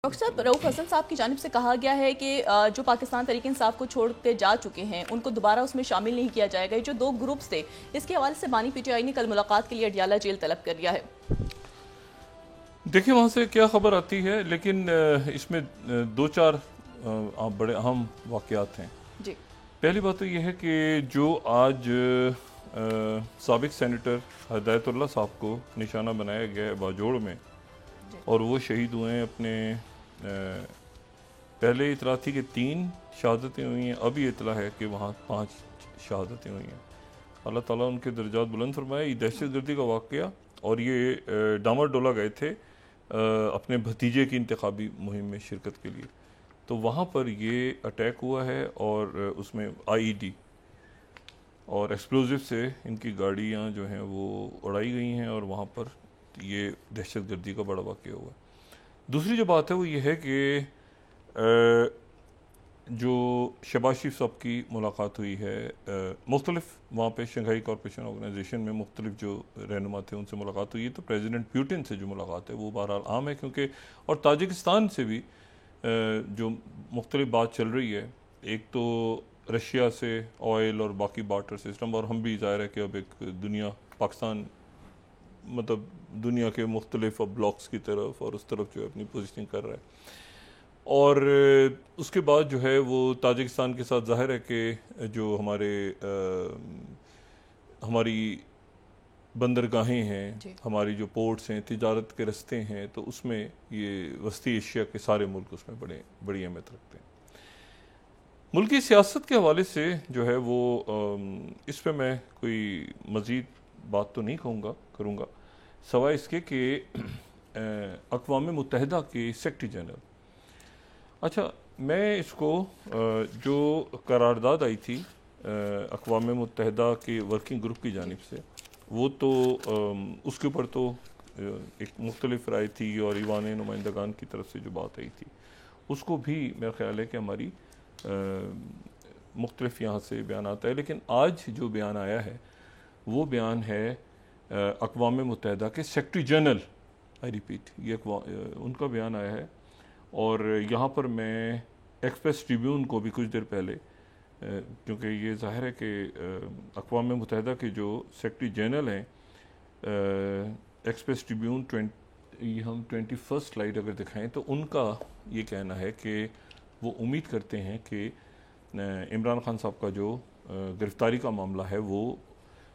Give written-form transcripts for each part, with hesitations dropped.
Doctor साहब, रऊफ हसन साहब की जानिब से कहा गया है कि जो पाकिस्तान तहरीक इंसाफ को छोड़ते जा चुके हैं उनको दोबारा उसमें शामिल नहीं किया जाएगा। जो दो ग्रुप्स थे, इसके हवाले से बानी पीटीआई ने कल मुलाकात के लिए अडियाला जेल तलब कर लिया है। देखिए वहाँ से क्या खबर आती है, लेकिन इसमें दो चार बड़े अहम वाक़यात हैं। जी, पहली बात तो यह है कि जो आज साबिक सेनेटर हिदायतुल्लाह साहब को निशाना बनाया गया है बाजोड़ में, और वो शहीद हुए हैं अपने पहले इतला थी कि 3 शहादतें हुई हैं, अभी इतला है कि वहाँ 5 शहादतें हुई हैं। अल्लाह ताला उनके दर्जात बुलंद फरमाए। ये दहशतगर्दी का वाक़या, और ये डामाडोला गए थे अपने भतीजे की इंतखाबी मुहिम में शिरकत के लिए, तो वहाँ पर ये अटैक हुआ है और उसमें आईईडी और एक्सप्लोजिव से इनकी गाड़ियाँ जो हैं वो उड़ाई गई हैं, और वहाँ पर ये दहशतगर्दी का बड़ा वाक़या हुआ। दूसरी जो बात है वो ये है कि जो शहबाज शरीफ साहब की मुलाकात हुई है, मुख्तलिफ वहाँ पे शंघाई कॉरपोरेशन ऑर्गेनाइजेशन में मुख्तलिफ जो रहनुमा थे उनसे मुलाकात हुई है। तो प्रेसिडेंट पुतिन से जो मुलाकात है वो बहरहाल आम है, क्योंकि और ताजिकिस्तान से भी जो मुख्तलिफ बात चल रही है, एक तो रशिया से ऑयल और बाकी बार्टर सिस्टम, और हम भी ज़ाहिर है कि अब एक दुनिया पाकिस्तान मतलब दुनिया के मुख्तलिफ ब्लॉक्स की तरफ और उस तरफ जो है अपनी पोजिशनिंग कर रहा है। और उसके बाद जो है वो ताजिकिस्तान के साथ ज़ाहिर है कि जो हमारी बंदरगाहें हैं, हमारी जो पोर्ट्स हैं, तिजारत के रस्ते हैं, तो उसमें ये वस्ती एशिया के सारे मुल्क उसमें बड़ी अहमियत रखते हैं। मुल्की सियासत के हवाले से जो है वो इस पर मैं कोई मज़ीद बात तो नहीं करूँगा सवाए इसके कि अक़वाम मुत्तहिदा के सेक्रेटरी जनरल, अच्छा मैं इसको जो करारदाद आई थी अक़वाम मुत्तहिदा के वर्किंग ग्रुप की जानिब से, वो तो उसके ऊपर तो एक मुख्तलिफ राय थी, और ईवान नुमाइंदगान की तरफ से जो बात आई थी उसको भी मेरा ख्याल है कि हमारी मुख्तलिफ यहाँ से बयान आता है। लेकिन आज जो बयान आया है वो बयान है अक़वाम मुत्तहिदा के सेक्रेटरी जनरल, आई रिपीट, ये उनका बयान आया है। और यहाँ पर मैं एक्सप्रेस ट्रिब्यून को भी कुछ देर पहले, क्योंकि ये ज़ाहिर है कि अक़वाम मुत्तहिदा के जो सेक्रेटरी जनरल हैं, एक्सप्रेस ट्रिब्यून हम 21 स्लाइड अगर दिखाएं तो उनका ये कहना है कि वो उम्मीद करते हैं कि इमरान खान साहब का जो गिरफ़्तारी का मामला है वो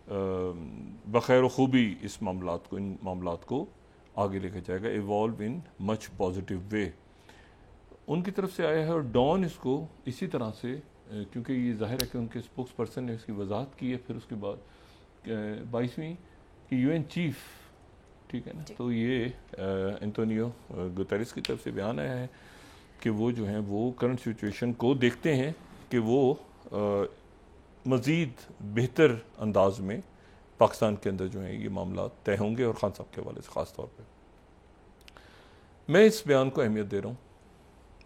बख़ैर खूबी इन मामलात को आगे लेकर जाएगा, evolve in much positive way. उनकी तरफ से आया है, और डॉन इसको इसी तरह से, क्योंकि ये ज़ाहिर है कि उनके स्पोक्स पर्सन ने इसकी वजाहत की है। फिर उसके बाद 22वीं कि यूएन चीफ, ठीक है ना, तो ये एंटोनियो गुतेरेस की तरफ से बयान आया है कि वो जो हैं वो करंट सिचुएशन को देखते हैं कि वो मज़ीद बेहतर अंदाज में पाकिस्तान के अंदर जो है ये मामला तय होंगे, और खान साहब के हवाले से ख़ास तौर पे मैं इस बयान को अहमियत दे रहा हूँ।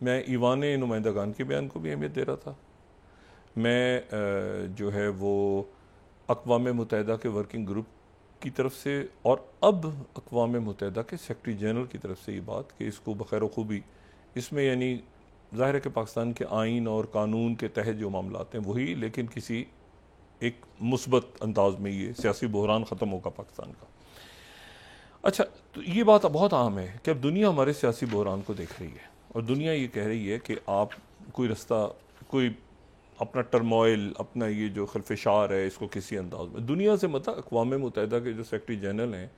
मैं ईवान नुमाइंदगान के बयान को भी अहमियत दे रहा था। मैं जो है वो अक़वाम मुत्तहिदा के वर्किंग ग्रुप की तरफ से, और अब अक़वाम मुत्तहिदा के सेक्रेटरी जनरल की तरफ से ये बात कि इसको बख़ैर खूबी, इसमें यानी ज़ाहिर है कि पाकिस्तान के आइन और कानून के तहत जो मामला हैं वही, लेकिन किसी एक मुस्बत अंदाज में ये सियासी बहरान ख़त्म होगा पाकिस्तान का। अच्छा, तो ये बात बहुत अहम है कि अब दुनिया हमारे सियासी बहरान को देख रही है, और दुनिया ये कह रही है कि आप कोई रास्ता, कोई अपना टर्मोइल, अपना ये जो खल्फिशार है, इसको किसी अंदाज में दुनिया से मतलब अक़वाम मुत्तहिदा के जो सेक्रेटरी जनरल हैं,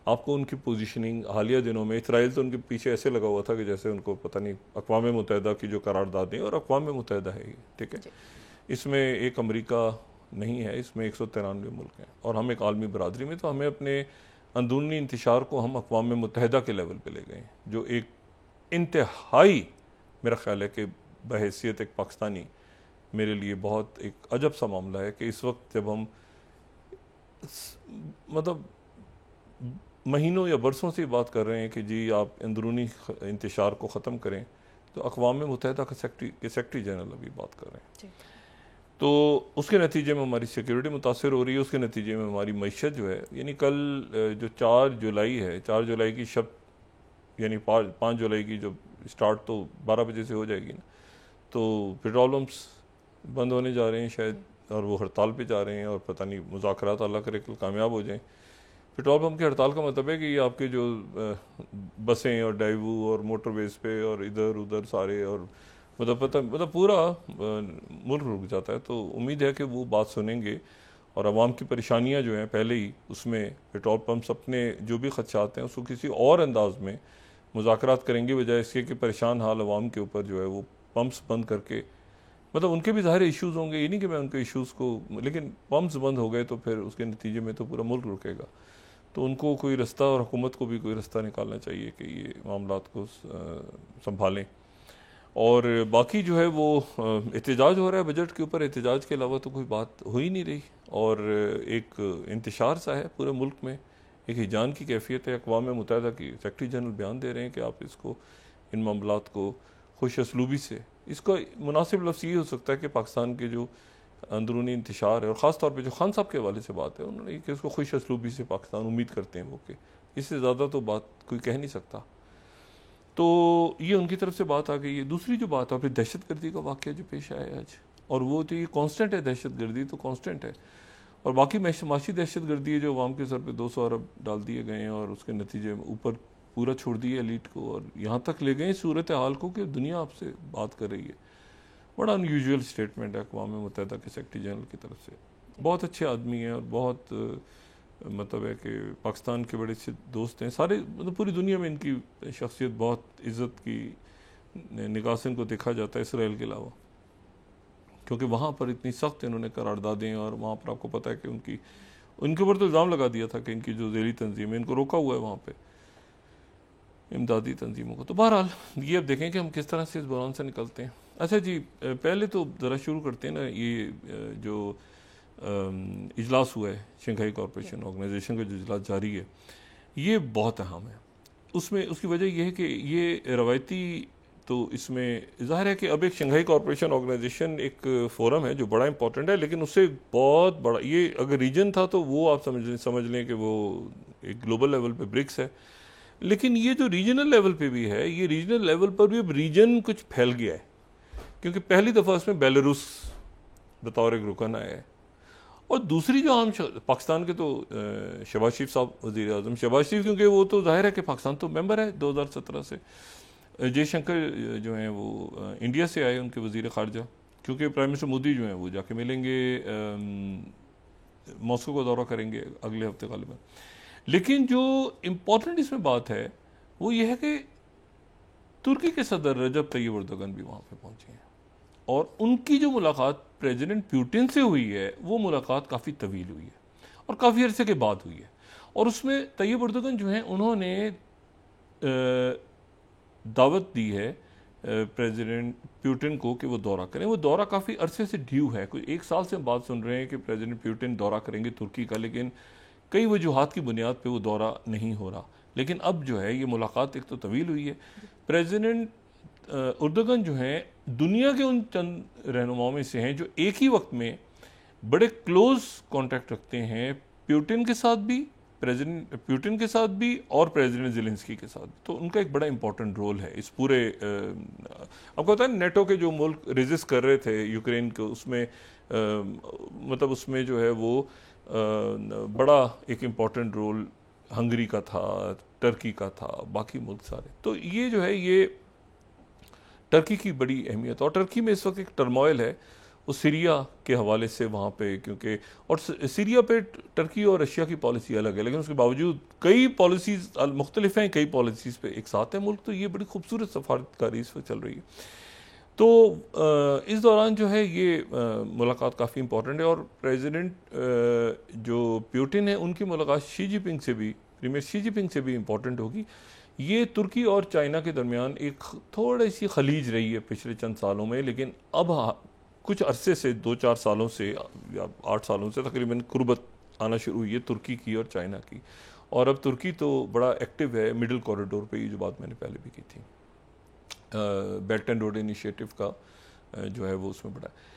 आपको उनकी पोजीशनिंग हालिया दिनों में इसराइल तो उनके पीछे ऐसे लगा हुआ था कि जैसे उनको पता नहीं अक़वाम मुत्तहिदा की जो करारदादें, और अक़वाम मुत्तहिदा है ये, ठीक है, इसमें एक अमेरिका नहीं है, इसमें 193 मुल्क हैं, और हम एक आलमी बरादरी में, तो हमें अपने अंदरूनी इंतशार को हम अक़वाम मुत्तहिदा के लेवल पे ले गए, जो एक इंतहाई मेरा ख्याल है कि बहैसियत एक पाकिस्तानी मेरे लिए बहुत एक अजब सा मामला है कि इस वक्त जब हम मतलब महीनों या बरसों से बात कर रहे हैं कि जी आप अंदरूनी इंतशार को ख़त्म करें, तो अक़वाम मुत्तहिदा के सेक्रेटरी जनरल अभी बात कर रहे हैं। तो उसके नतीजे में हमारी सिक्योरिटी मुतासर हो रही है, उसके नतीजे में हमारी मईशत जो है, यानी कल जो 4 जुलाई है, 4 जुलाई की शब यानी 5 जुलाई की जब स्टार्ट तो 12 बजे से हो जाएगी ना, तो पेट्रोल पम्प्स बंद होने जा रहे हैं शायद, और वो हड़ताल पे जा रहे हैं, और पता नहीं मुज़ाकरात अल्लाह करे कल कामयाब हो जाएं। पेट्रोल पम्प की हड़ताल का मतलब है कि ये आपके जो बसें और डाइवू और मोटरवेज पे और इधर उधर सारे, और मतलब पूरा मुल्क रुक जाता है। तो उम्मीद है कि वो बात सुनेंगे और आवाम की परेशानियां जो हैं पहले ही उसमें पेट्रोल पम्प्स अपने जो भी खदशात हैं उसको किसी और अंदाज में मुज़ाकरात करेंगे, बजाय इसके कि परेशान हाल आवाम के ऊपर जो है वो पम्प्स बंद करके, मतलब उनके भी ज़ाहिर इश्यूज़ होंगे, ये नहीं कि मैं उनके इश्यूज़ को, लेकिन पम्प्स बंद हो गए तो फिर उसके नतीजे में तो पूरा मुल्क रुकेगा। तो उनको कोई रास्ता, और हुकूमत को भी कोई रास्ता निकालना चाहिए कि ये मामलात को संभालें। और बाकी जो है वो एहतजाज हो रहा है बजट के ऊपर, एहतजाज के अलावा तो कोई बात हो ही नहीं रही, और एक इंतशार सा है पूरे मुल्क में, एक हिजान की कैफियत है। अक़वाम मुत्तहिदा की सेक्रेटरी जनरल बयान दे रहे हैं कि आप इसको, इन मामलात को खुश असलूबी से, इसका मुनासिब लफ्ज़ ये हो सकता है कि पाकिस्तान के जो अंदरूनी इंतशार है, और ख़ास तौर पे जो खान साहब के हवाले से बात है, उन्होंने कि इसको खुश असलूबी से पाकिस्तान उम्मीद करते हैं वो, कि इससे ज़्यादा तो बात कोई कह नहीं सकता। तो ये उनकी तरफ से बात आ गई है। दूसरी जो बात है फिर दहशत गर्दी का वाक़या जो पेश आया है आज, और वो तो ये कांस्टेंट है, दहशत गर्दी तो कांस्टेंट है, और बाकी माशी दहशत गर्दी है जो अवाम के सर पे 200 अरब डाल दिए गए हैं, और उसके नतीजे में ऊपर पूरा छोड़ दिया एलीट को, और यहाँ तक ले गए सूरत हाल को कि दुनिया आपसे बात कर रही है। बड़ा अनयूजुअल स्टेटमेंट है अक़वाम मुत्तहिदा के सेक्रेटरी जनरल की तरफ से। बहुत अच्छे आदमी हैं, और बहुत मतलब है कि पाकिस्तान के बड़े अच्छे दोस्त हैं सारे, मतलब पूरी दुनिया में इनकी शख्सियत बहुत इज़्ज़त की निगाह से इनको देखा जाता है इसराइल के अलावा, क्योंकि वहाँ पर इतनी सख्त इन्होंने करारदादें, और वहाँ पर आपको पता है कि उनके ऊपर तो इल्ज़ाम लगा दिया था कि इनकी जो ज़ेली तंजीम है इनको रोका हुआ है वहाँ पर इमदादी तंजीमों को। तो बहरहाल ये अब देखें कि हम किस तरह से इस बहरान से निकलते हैं। अच्छा जी, पहले तो ज़रा शुरू करते हैं ना, ये जो इजलास हुआ है शंघाई कॉरपोरेशन ऑर्गेनाइजेशन का, जो इजलास जारी है, ये बहुत अहम है। उसमें उसकी वजह यह है कि ये रवायती, तो इसमें ज़ाहिर है कि अब एक शंघाई कॉरपोरेशन ऑर्गेनाइजेशन एक फ़ोरम है जो बड़ा इंपॉर्टेंट है, लेकिन उससे बहुत बड़ा, ये अगर रीजन था तो वो आप समझ लें कि वो एक ग्लोबल लेवल पे ब्रिक्स है, लेकिन ये जो रीजनल लेवल पे भी है, ये रीजनल लेवल पर भी अब रीजन कुछ फैल गया है, क्योंकि पहली दफ़ा इसमें बेलारूस बतौर एक रुकन आया है। और दूसरी जो आम पाकिस्तान के तो शहबाज शरीफ साहब वज़ीर आज़म, शहबाज शरीफ क्योंकि वो तो ज़ाहिर है कि पाकिस्तान तो मेंबर है 2017 से। जयशंकर जो हैं वो इंडिया से आए, उनके वज़ीर ख़ारजा, क्योंकि प्राइम मिनिस्टर मोदी जो हैं वो जाके मिलेंगे, मॉस्को का दौरा करेंगे अगले हफ्ते गालिबन। लेकिन जो इम्पोर्टेंट इसमें बात है वो ये है कि तुर्की के सदर रजब तैयब अर्दोगन भी वहाँ पे पहुँचे हैं, और उनकी जो मुलाकात प्रेसिडेंट पुतिन से हुई है वो मुलाकात काफ़ी तवील हुई है और काफ़ी अरसे के बाद हुई है, और उसमें तैयब अर्दोगन जो हैं उन्होंने दावत दी है प्रेसिडेंट पुतिन को कि वो दौरा करें। वो दौरा काफ़ी अरसे से ड्यू है, कोई 1 साल से हम बात सुन रहे हैं कि प्रेसिडेंट पुतिन दौरा करेंगे तुर्की का, लेकिन कई वजूहात की बुनियाद पे वो दौरा नहीं हो रहा। लेकिन अब जो है ये मुलाकात एक तो तवील हुई है। प्रेसिडेंट अर्दोगन जो हैं दुनिया के उन चंद रहनुमाओं में से हैं जो एक ही वक्त में बड़े क्लोज कॉन्टैक्ट रखते हैं पुतिन के साथ भी, प्रेसिडेंट पुतिन के साथ भी, और प्रेसिडेंट ज़ेलेंस्की के साथ भी। तो उनका एक बड़ा इंपॉर्टेंट रोल है इस पूरे, आपको पता है नेटो के जो मुल्क रेजिस्ट कर रहे थे यूक्रेन को, उसमें मतलब उसमें जो है वो बड़ा एक इम्पॉर्टेंट रोल हंगरी का था, टर्की का था, बाकी मुल्क सारे। तो ये जो है ये टर्की की बड़ी अहमियत, और टर्की में इस वक्त एक टर्मोइल है वो सीरिया के हवाले से वहाँ पे, क्योंकि और सीरिया पे टर्की और रशिया की पॉलिसी अलग है, लेकिन उसके बावजूद कई पॉलिसीज़ मुख्तलिफ हैं, कई पॉलिसीज़ पे एक साथ है मुल्क। तो ये बड़ी खूबसूरत सफारतकारी इस वक्त चल रही है। तो इस दौरान जो है ये मुलाकात काफ़ी इंपॉर्टेंट है, और प्रेसिडेंट जो पुतिन है उनकी मुलाकात शी जिनपिंग से भी, प्रीमियर शी जिनपिंग से भी इंपॉर्टेंट होगी। ये तुर्की और चाइना के दरमियान एक थोड़ी सी खलीज रही है पिछले चंद सालों में, लेकिन अब कुछ अरसे से 2-4 सालों से या 8 सालों से तकरीबन कुर्बत आना शुरू हुई है तुर्की की और चाइना की। और अब तुर्की तो बड़ा एक्टिव है मिडिल कॉरिडोर पे, ये जो बात मैंने पहले भी की थी, बेल्ट एंड रोड इनिशिएटिव का जो है वो उसमें बड़ा है।